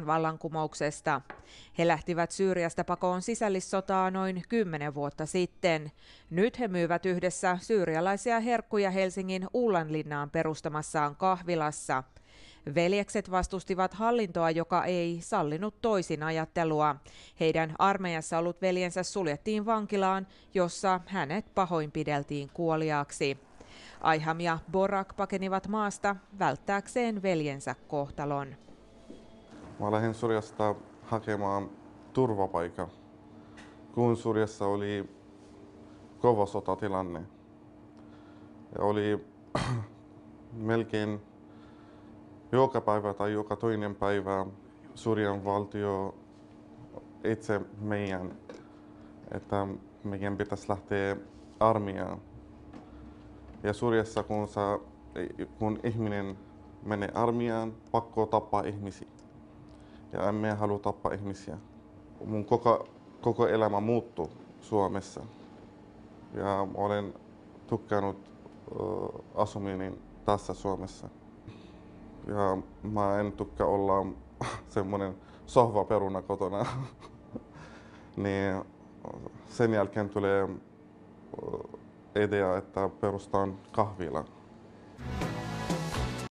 vallankumouksesta. He lähtivät Syyriasta pakoon sisällissotaa noin 10 vuotta sitten. Nyt he myyvät yhdessä syyrialaisia herkkuja Helsingin Ullanlinnaan perustamassaan kahvilassa. Veljekset vastustivat hallintoa, joka ei sallinut toisinajattelua. Heidän armeijassa ollut veljensä suljettiin vankilaan, jossa hänet pahoinpideltiin kuoliaaksi. Aiham ja Borak pakenivat maasta välttääkseen veljensä kohtalon. Mä lähdin Syyriasta hakemaan turvapaikkaa, kun Syyriassa oli kova sotatilanne. Ja oli melkein joka päivä tai joka toinen päivä Syyrian valtio itse meidän, että meidän pitäisi lähteä armeijaan. Ja Syyriassa kun ihminen menee armeijaan, pakko tappaa ihmisiä. Ja emme halua tappaa ihmisiä. Mun koko elämä muuttui Suomessa. Ja olen tykkännyt asuminen tässä Suomessa. Ja mä en tykkää olla semmoinen sohvaperuna kotona. Niin sen jälkeen tulee idea, että perustan kahvila.